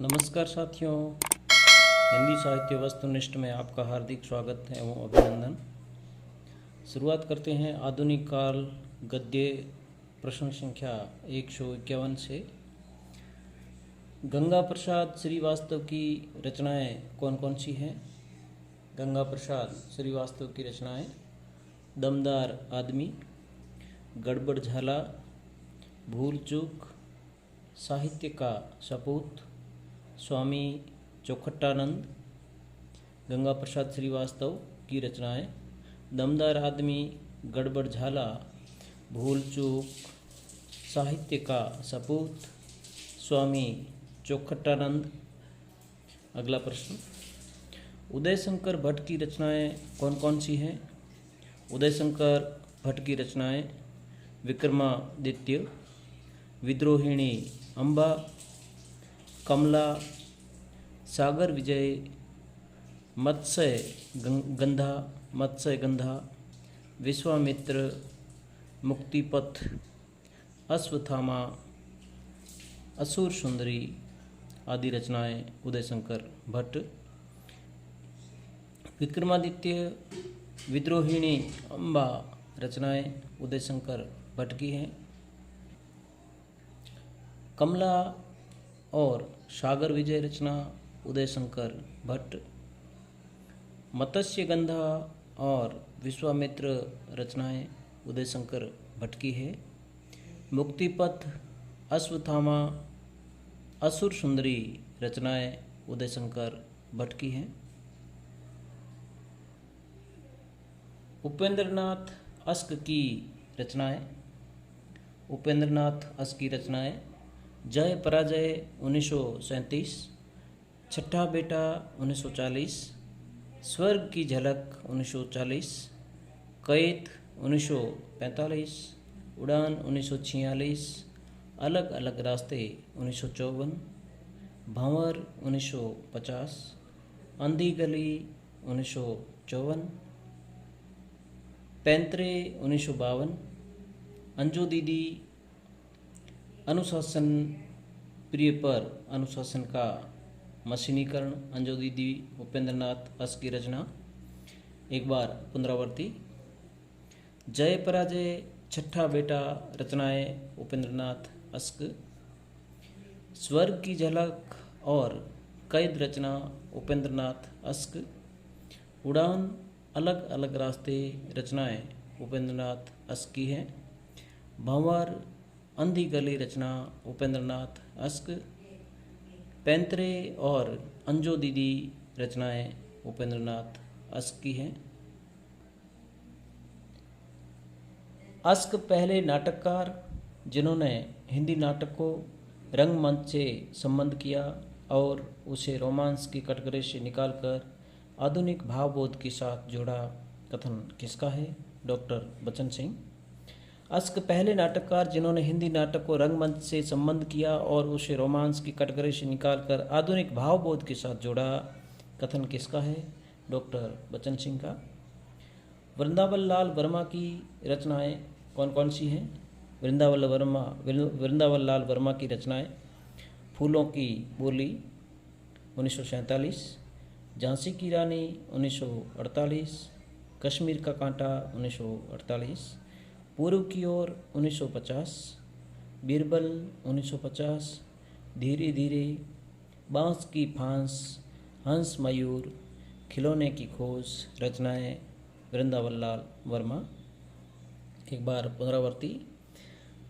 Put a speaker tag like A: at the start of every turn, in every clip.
A: नमस्कार साथियों, हिंदी साहित्य वस्तुनिष्ठ में आपका हार्दिक स्वागत है एवं अभिनंदन। शुरुआत करते हैं आधुनिक काल गद्य प्रश्न संख्या 151 से। गंगा प्रसाद श्रीवास्तव की रचनाएं कौन कौन सी हैं? गंगा प्रसाद श्रीवास्तव की रचनाएं दमदार आदमी, गड़बड़ झाला, भूल चूक, साहित्य का सपूत, स्वामी चौखट्टानंद। गंगा प्रसाद श्रीवास्तव की रचनाएं दमदार आदमी, गड़बड़ झाला, भूल चूक, साहित्य का सपूत, स्वामी चौखट्टानंद। अगला प्रश्न, उदय शंकर भट्ट की रचनाएं कौन कौन सी हैं? उदय शंकर भट्ट की रचनाएं विक्रमादित्य, विद्रोहिणी अम्बा, कमला, सागर विजय, मत्स्य गंधा, विश्वामित्र, मुक्तिपथ, अश्वत्थामा, असुर सुंदरी आदि रचनाएं उदय शंकर भट्ट। विक्रमादित्य, विद्रोहिणी अम्बा रचनाएं उदय शंकर भट्ट की हैं। कमला और सागर विजय रचना उदय शंकर भट्ट। मत्स्य गंधा और विश्वामित्र रचनाएं उदय शंकर भट्ट की है। मुक्तिपथ, अश्वत्थामा, असुर सुंदरी रचनाएं उदय शंकर भट्ट की हैं। उपेंद्रनाथ अस्क की रचनाएं उपेंद्रनाथ अस्क की रचनाएं जय पराजय 1937, छठा बेटा 1940, स्वर्ग की झलक 1940, कैद 1945, उड़ान 1946, अलग अलग रास्ते 1954, भंवर 1950, अंधी गली 1954, पैंतरे 1952, अंजू दीदी, अनुशासन प्रिय पर अनुशासन का मशीनीकरण अंजू दीदी उपेंद्रनाथ अस्क की रचना। एक बार पुनरावृत्ति, जय पराजय, छठा बेटा रचनाएं उपेंद्रनाथ अस्क, स्वर्ग की झलक और कैद रचना उपेंद्रनाथ अस्क, उड़ान अलग अलग रास्ते रचनाएं उपेंद्रनाथ अस्क की हैं, भंवर अंधी गली रचना उपेंद्रनाथ अस्क, पैंतरे और अंजो दीदी रचनाएं उपेंद्रनाथ अस्क की हैं। अस्क पहले नाटककार जिन्होंने हिंदी नाटक को रंगमंच से संबंध किया और उसे रोमांस की कटघरे से निकालकर आधुनिक भावबोध के साथ जोड़ा। कथन किसका है? डॉक्टर बच्चन सिंह। अस्क पहले नाटककार जिन्होंने हिंदी नाटक को रंगमंच से संबंध किया और उसे रोमांस की कटघरे से निकालकर आधुनिक भावबोध के साथ जोड़ा। कथन किसका है? डॉक्टर बच्चन सिंह का। वृंदावन लाल वर्मा की रचनाएं कौन कौन सी हैं? वृंदावन लाल वर्मा की रचनाएं फूलों की बोली 1947, झांसी की रानी 1948, कश्मीर का कांटा 1948, पूर्व की ओर 1950, बीरबल 1950, धीरे धीरे, बांस की फांस, हंस मयूर, खिलौने की खोज रचनाएं वृंदावन लाल वर्मा। एक बार पुनरावृत्ति,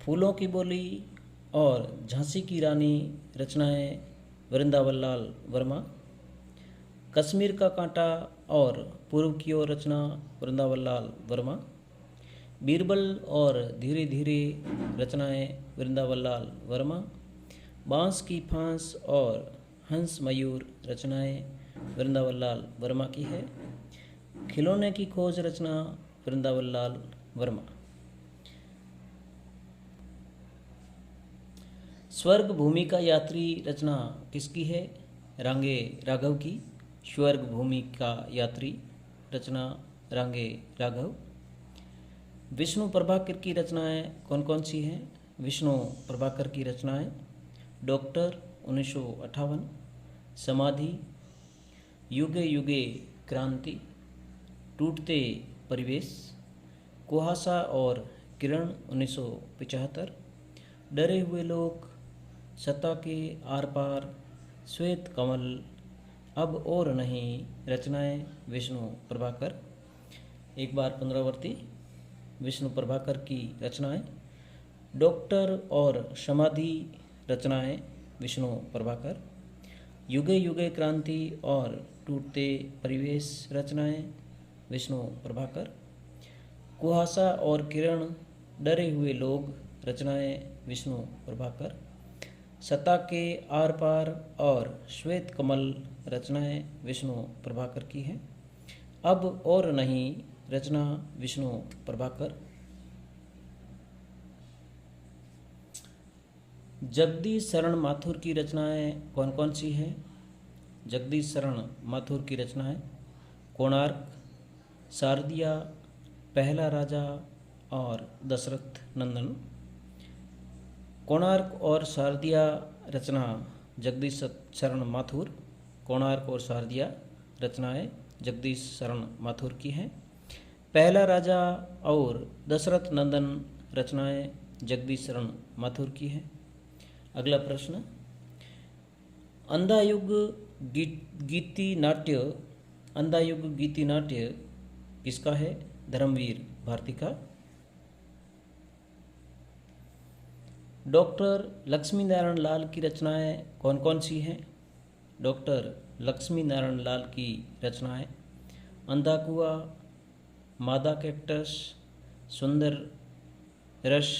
A: फूलों की बोली और झांसी की रानी रचनाएं वृंदावन लाल वर्मा, कश्मीर का कांटा और पूर्व की ओर रचना वृंदावन लाल वर्मा, बीरबल और धीरे धीरे रचनाएं वृंदावन लाल वर्मा, बांस की फांस और हंस मयूर रचनाएं वृंदावन लाल वर्मा की है, खिलौने की खोज रचना वृंदावन लाल वर्मा। स्वर्ग भूमि का यात्री रचना किसकी है? रांगे राघव की। स्वर्ग भूमि का यात्री रचना रांगे राघव। विष्णु प्रभाकर की रचनाएं कौन कौन सी हैं? विष्णु प्रभाकर की रचनाएं डॉक्टर 1958, समाधि, युगे युगे क्रांति, टूटते परिवेश, कुहासा और किरण 1975, डरे हुए लोग, सत्ता के आर पार, श्वेत कमल, अब और नहीं, रचनाएं विष्णु प्रभाकर। एक बार पुनरावृत्ति। विष्णु प्रभाकर की रचनाएं, डॉक्टर और समाधि रचनाएं विष्णु प्रभाकर, युगे युगे क्रांति और टूटते परिवेश रचनाएं विष्णु प्रभाकर, कुहासा और किरण, डरे हुए लोग रचनाएं विष्णु प्रभाकर, सत्ता के आर पार और श्वेत कमल रचनाएं विष्णु प्रभाकर की हैं। अब और नहीं रचना विष्णु प्रभाकर। जगदीश शरण माथुर की रचनाएं कौन कौन सी हैं? जगदीश शरण माथुर की रचनाएं कोणार्क, शारदिया, पहला राजा और दशरथ नंदन। कोणार्क और शारदिया रचना जगदीश शरण माथुर, कोणार्क और शारदिया रचनाएं जगदीश शरण माथुर की हैं। पहला राजा और दशरथ नंदन रचनाएं जगदीश शरण माथुर की हैं। अगला प्रश्न, अंधायुग गीति नाट्य, अंधायुग गीति नाट्य किसका है? धर्मवीर भारती का। डॉक्टर लक्ष्मी नारायण लाल की रचनाएं कौन कौन सी हैं? डॉक्टर लक्ष्मी नारायण लाल की रचनाएं अंधा कुआं, मादा कैक्टस, सुंदर रस,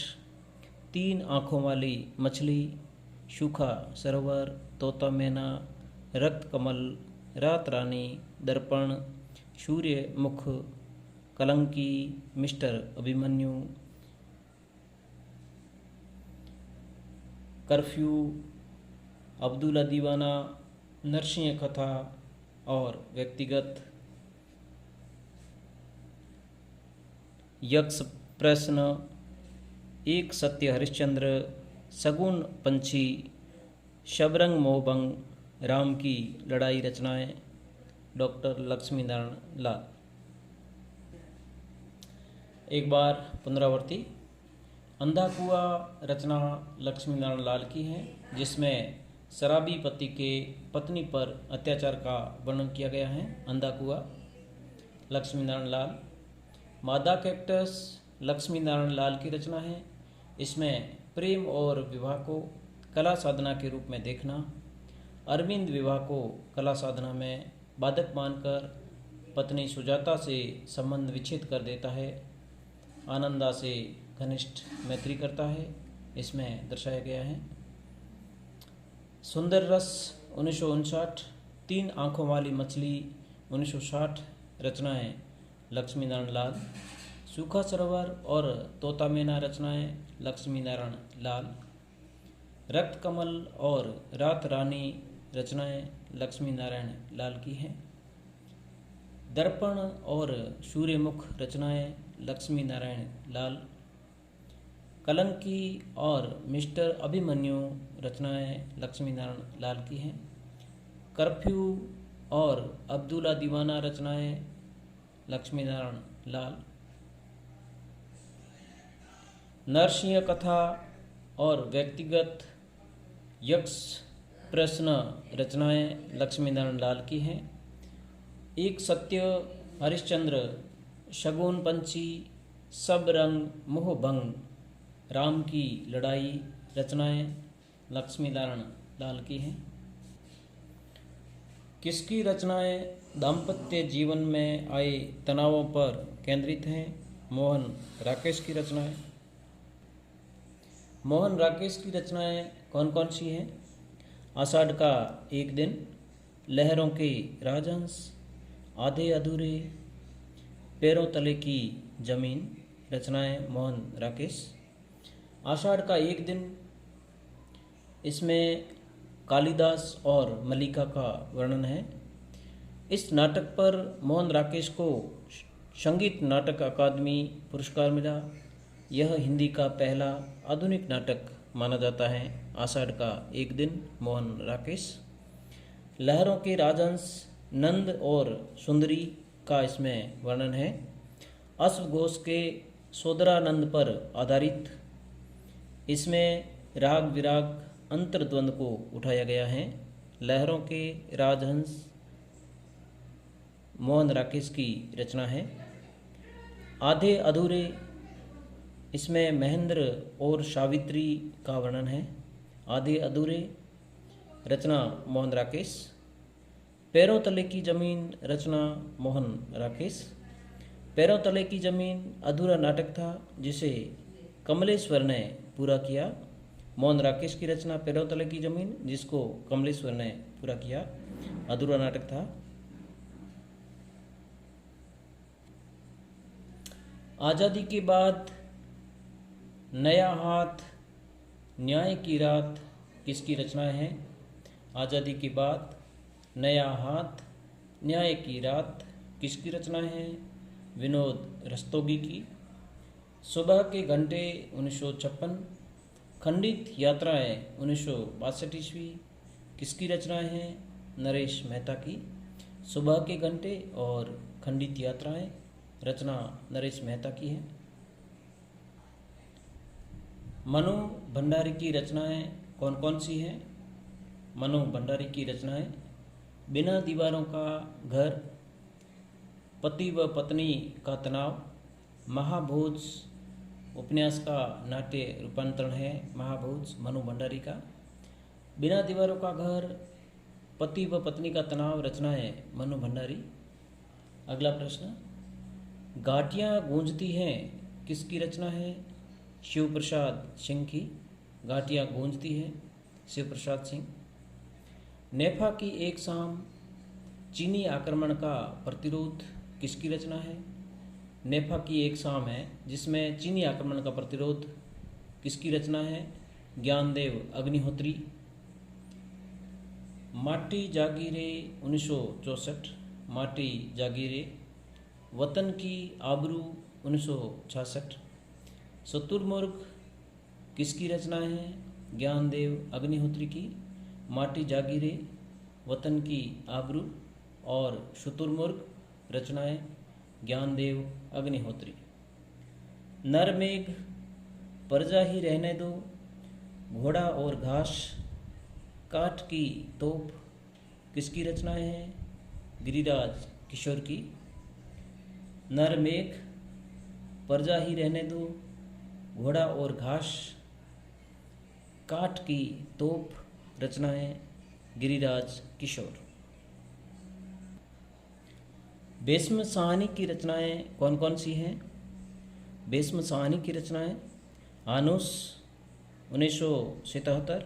A: तीन आँखों वाली मछली, सूखा सरोवर, तोता मैना, रक्त कमल, रात रानी, दर्पण, सूर्य मुख, कलंकी, मिस्टर अभिमन्यु, कर्फ्यू, अब्दुल्ला दीवाना, नरसिंह कथा और व्यक्तिगत। यक्ष प्रश्न, एक सत्य हरिश्चंद्र, सगुन पंछी, शबरंग मोहभंग, राम की लड़ाई रचनाएं डॉक्टर लक्ष्मी नारायण लाल। एक बार पुनरावृत्ति। अंधा कुआं रचना लक्ष्मी नारायण लाल की है, जिसमें शराबी पति के पत्नी पर अत्याचार का वर्णन किया गया है। अंधा कुआं लक्ष्मी नारायण लाल। मादा कैक्टस लक्ष्मी नारायण लाल की रचना है। इसमें प्रेम और विवाह को कला साधना के रूप में देखना, अरविंद विवाह को कला साधना में बाधक मानकर पत्नी सुजाता से संबंध विच्छेद कर देता है, आनंदा से घनिष्ठ मैत्री करता है, इसमें दर्शाया गया है। सुंदर रस 1959, तीन आँखों वाली मछली 1960 रचनाएं लक्ष्मी नारायण लाल। सूखा सरोवर और तोता मैना रचनाएं लक्ष्मी नारायण लाल। रक्त कमल और रात रानी रचनाएं लक्ष्मी नारायण लाल की हैं। दर्पण और सूर्यमुख रचनाएं लक्ष्मी नारायण लाल। कलंकी और मिस्टर अभिमन्यु रचनाएं लक्ष्मी नारायण लाल की हैं। कर्फ्यू और अब्दुल्ला दीवाना रचनाएं लक्ष्मी नारायण लाल। नरसिंह कथा और व्यक्तिगत यक्ष प्रश्न रचनाएं लक्ष्मी नारायण लाल की हैं। एक सत्य हरिश्चंद्र, शगुन पंछी, सब रंग मोहभंग, राम की लड़ाई रचनाएं लक्ष्मी नारायण लाल की हैं। किसकी रचनाएं दाम्पत्य जीवन में आए तनावों पर केंद्रित हैं? मोहन राकेश की रचनाएं। मोहन राकेश की रचनाएं कौन कौन सी हैं? आषाढ़ का एक दिन, लहरों के राजहंस, आधे अधूरे, पैरों तले की जमीन रचनाएं मोहन राकेश। आषाढ़ का एक दिन, इसमें कालिदास और मल्लिका का वर्णन है। इस नाटक पर मोहन राकेश को संगीत नाटक अकादमी पुरस्कार मिला। यह हिंदी का पहला आधुनिक नाटक माना जाता है। आषाढ़ का एक दिन, मोहन राकेश। लहरों के राजहंस नंद और सुंदरी का इसमें वर्णन है। अश्वघोष के सोदरानंद पर आधारित इसमें राग विराग अंतर्द्वंद को उठाया गया है। लहरों के राजहंस मोहन राकेश की रचना है। आधे अधूरे इसमें महेंद्र और सावित्री का वर्णन है। आधे अधूरे रचना मोहन राकेश। पैरों तले की जमीन रचना मोहन राकेश। पैरों तले की जमीन अधूरा नाटक था जिसे कमलेश्वर ने पूरा किया। मोहन राकेश की रचना पैरों तले की जमीन, जिसको कमलेश्वर ने पूरा किया, अधूरा नाटक था। आज़ादी के बाद नया हाथ न्याय की रात किसकी रचनाएं हैं? आज़ादी के बाद नया हाथ न्याय की रात किसकी रचनाएं हैं? विनोद रस्तोगी की। सुबह के घंटे 1956। खंडित यात्राएं 1962 ईस्वी किसकी रचनाएं हैं? नरेश मेहता की। सुबह के घंटे और खंडित यात्राएं रचना नरेश मेहता की है। मनु भंडारी की रचनाएं कौन कौन सी हैं? मनु भंडारी की रचनाएं बिना दीवारों का घर, पति व पत्नी का तनाव, महाभोज उपन्यास का नाट्य रूपांतरण है। महाभोज मनु भंडारी का। बिना दीवारों का घर, पति व पत्नी का तनाव रचना है मनु भंडारी। अगला प्रश्न, घाटियाँ गूंजती हैं किसकी रचना है? शिव प्रसाद सिंह की। घाटियाँ गूंजती हैं शिव प्रसाद सिंह। नेफा की एक शाम चीनी आक्रमण का प्रतिरोध किसकी रचना है? नेफा की एक शाम है जिसमें चीनी आक्रमण का प्रतिरोध किसकी रचना है? ज्ञानदेव अग्निहोत्री। माटी जागीरे 1964। माटी जागीरे। वतन की आबरू 1966। शुतुरमुर्ग किसकी रचना है? ज्ञानदेव अग्निहोत्री की। माटी जागीरे, वतन की आबरू और शुतुरमुर्ग रचनाएं ज्ञानदेव अग्निहोत्री। नरमेघ, परजा ही रहने दो, घोड़ा और घास, काठ की तोप किसकी रचनाएं हैं? गिरिराज किशोर की। नरमेघ, परजा ही रहने दो, घोड़ा और घास, काठ की तोप रचनाएं गिरिराज किशोर। भीष्म साहनी की रचनाएं कौन कौन सी हैं? भीष्म साहनी की रचनाएं आनुस 1977।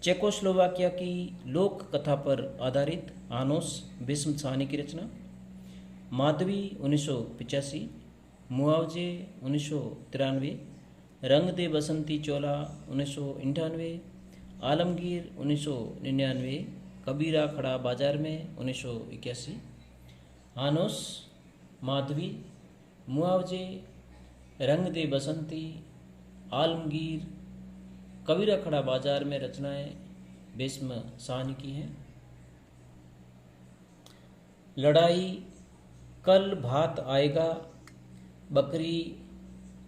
A: चेकोस्लोवाकिया की लोक कथा पर आधारित आनोस भीष्म साहनी की रचना। माधवी 1985। मुआवजे 1993। रंग दे बसंती चोला 1998। आलमगीर 1999। कबीरा खड़ा बाजार में 1981। आनोस, माधवी, मुआवजे, रंग दे बसंती, आलमगीर, कबीरा खड़ा बाजार में रचनाएं भीष्म साहनी की हैं। लड़ाई, कल भात आएगा, बकरी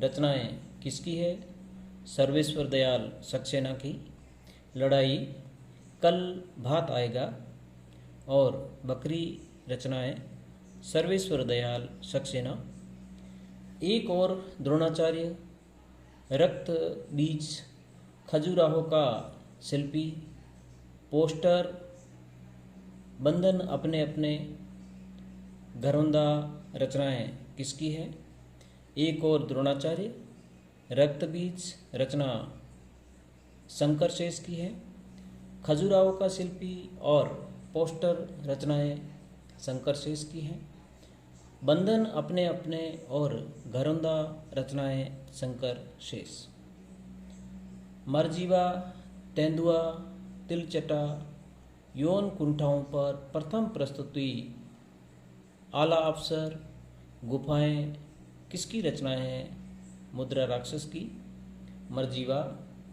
A: रचनाएं किसकी है? सर्वेश्वर दयाल सक्सेना की। लड़ाई, कल भात आएगा और बकरी रचनाएं सर्वेश्वर दयाल सक्सेना। एक और द्रोणाचार्य, रक्त बीज, खजुराहो का शिल्पी, पोस्टर, बंधन अपने अपने, घरौंदा रचनाएं किसकी है? एक और द्रोणाचार्य, रक्त बीज रचना शंकर शेष की है। खजुराहो का शिल्पी और पोस्टर रचनाएं शंकर शेष की हैं। बंधन अपने अपने और घरौंदा रचनाएं शंकर शेष। मरजीवा, तेंदुआ, तिलचटा, यौन कुंठाओं पर प्रथम प्रस्तुति आला अफसर, गुफाएं किसकी रचनाएं हैं? मुद्रा राक्षस की। मरजीवा,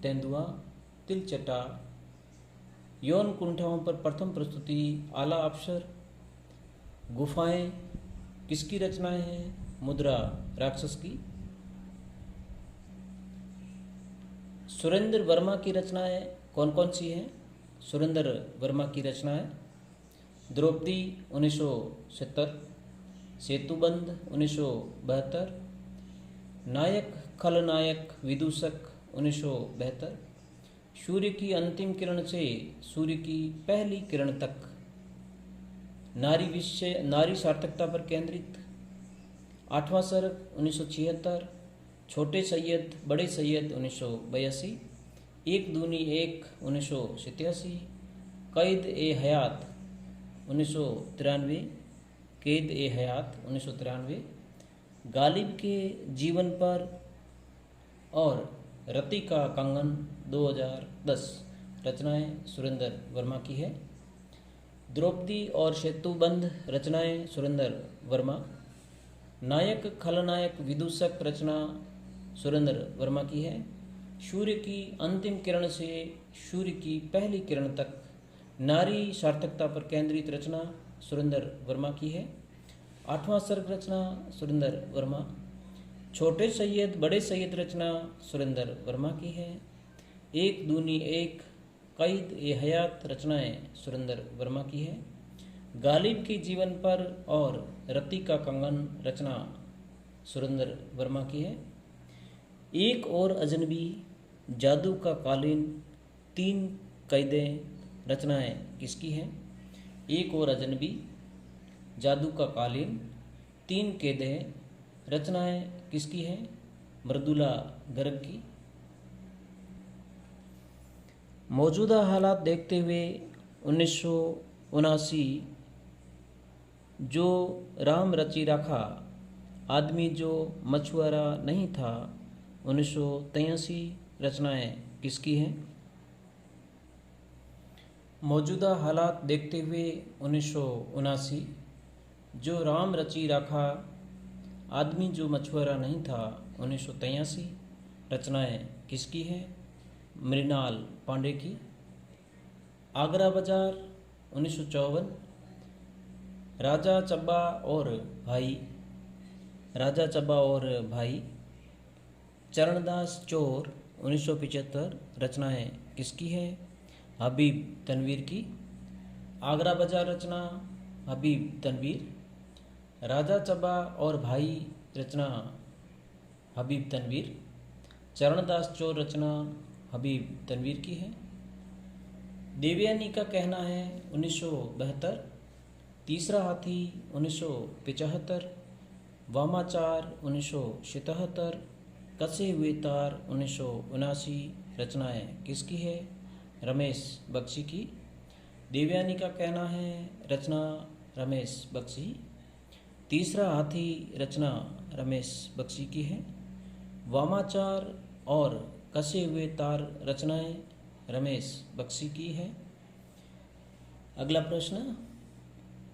A: तेंदुआ, तिलचटा। यौन कुंठाओं पर प्रथम प्रस्तुति आला अप्सर। गुफाएं किसकी रचनाएं हैं? मुद्रा राक्षस की। सुरेंद्र वर्मा की रचनाएं कौन कौन सी हैं? सुरेंद्र वर्मा की रचनाएं द्रौपदी 1970, सेतुबंध 1972, नायक खलनायक विदूषक 1972, सूर्य की अंतिम किरण से सूर्य की पहली किरण तक, नारी सार्थकता पर केंद्रित, आठवां सर्ग 1976, छोटे सैयद बड़े सैयद 1982, एक दूनी एक 1987, कैद ए हयात 1993, कैद ए हयात 1993, गालिब के जीवन पर और रति का कंगन 2010। रचनाएं सुरेंद्र वर्मा की है। द्रौपदी और सेतुबंध रचनाएं सुरेंद्र वर्मा। नायक खलनायक विदूषक रचना सुरेंद्र वर्मा की है। सूर्य की अंतिम किरण से सूर्य की पहली किरण तक, नारी सार्थकता पर केंद्रित रचना सुरेंद्र वर्मा की है। आठवां सर्ग रचना सुरेंद्र वर्मा। छोटे सैयद बड़े सैयद रचना सुरेंद्र वर्मा की है। एक दूनी एक, कैद ए हयात रचनाएं सुरेंद्र वर्मा की है। गालिब के जीवन पर और रति का कंगन रचना सुरेंद्र वर्मा की है। एक और अजनबी, जादू का कालीन, तीन कैदें रचनाएं किसकी हैं? एक और अजनबी, जादू का कालीन, तीन कैदें रचनाएं किसकी हैं? मृदुला गर्ग की। मौजूदा हालात देखते हुए 1979 जो राम रची राखा, आदमी जो मछुआरा नहीं था 1983 रचनाएं किसकी हैं? मौजूदा हालात देखते हुए 1979 जो राम रची राखा, आदमी जो मछुआरा नहीं था 1983 रचनाएं किसकी है? मृणाल पांडे की। आगरा बाजार 1954, राजा चब्बा और भाई, राजा चब्बा और भाई, चरणदास चोर 1975 रचनाएं किसकी है? हबीब तनवीर की। आगरा बाजार रचना हबीब तनवीर। राजा चब्बा और भाई रचना हबीब तनवीर। चरणदास चोर रचना हबीब तनवीर की है। देवयानी का कहना है 1972, तीसरा हाथी 1975, वामाचार 1977, कसे हुए तार 1979 रचनाएं किसकी है? रमेश बख्शी की। देवयानी का कहना है रचना रमेश बख्शी। तीसरा हाथी रचना रमेश बख्शी की है। वामाचार और कसे हुए तार रचनाएं रमेश बख्शी की है। अगला प्रश्न,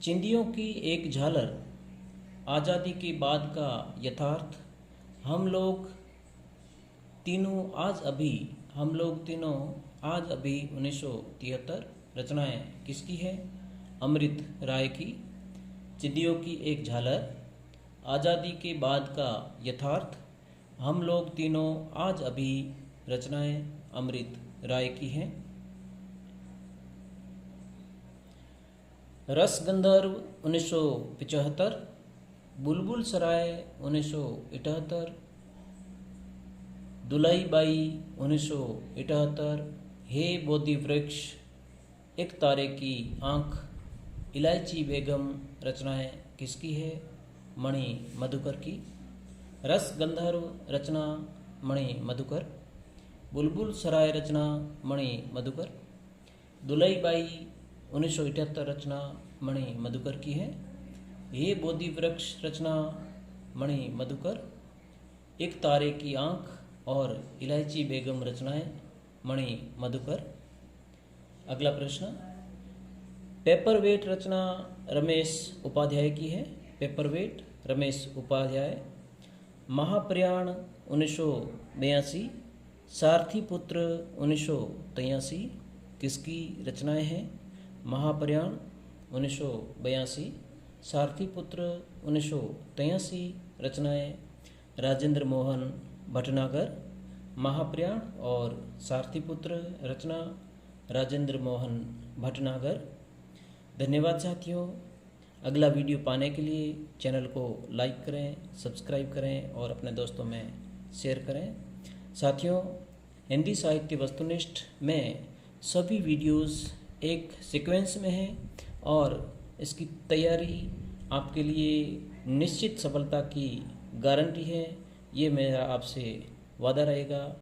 A: चिंदियों की एक झालर, आज़ादी के बाद का यथार्थ, हम लोग तीनों आज अभी, हम लोग तीनों आज अभी 1973 रचनाएं किसकी है? अमृत राय की। चिंदियों की एक झालर, आज़ादी के बाद का यथार्थ, हम लोग तीनों आज अभी रचनाएं अमृत राय की हैं। रसगंधर्व 1975, बुलबुल सराय 1978, दुलाई बाई 1978, हे बोधि वृक्ष, एक तारे की आँख, इलायची बेगम रचनाएं किसकी है? मणि मधुकर की। रस गंधर्व रचना मणि मधुकर। बुलबुल सराय रचना मणि मधुकर। दुलाई बाई 1978 रचना मणि मधुकर की है। ये बोधि वृक्ष रचना मणि मधुकर। एक तारे की आँख और इलायची बेगम रचनाएं मणि मधुकर। अगला प्रश्न, पेपरवेट रचना रमेश उपाध्याय की है। पेपरवेट रमेश उपाध्याय। महाप्रयाण 1982, सारथी पुत्र 1983 किसकी रचनाएं हैं? महाप्रयाण 1982, सारथी पुत्र 1983 रचनाएं राजेंद्र मोहन भटनागर। महाप्रयाण और सारथी पुत्र रचना राजेंद्र मोहन भटनागर। धन्यवाद साथियों। अगला वीडियो पाने के लिए चैनल को लाइक करें, सब्सक्राइब करें और अपने दोस्तों में शेयर करें। साथियों, हिंदी साहित्य वस्तुनिष्ठ में सभी वीडियोस एक सीक्वेंस में हैं और इसकी तैयारी आपके लिए निश्चित सफलता की गारंटी है। ये मेरा आपसे वादा रहेगा।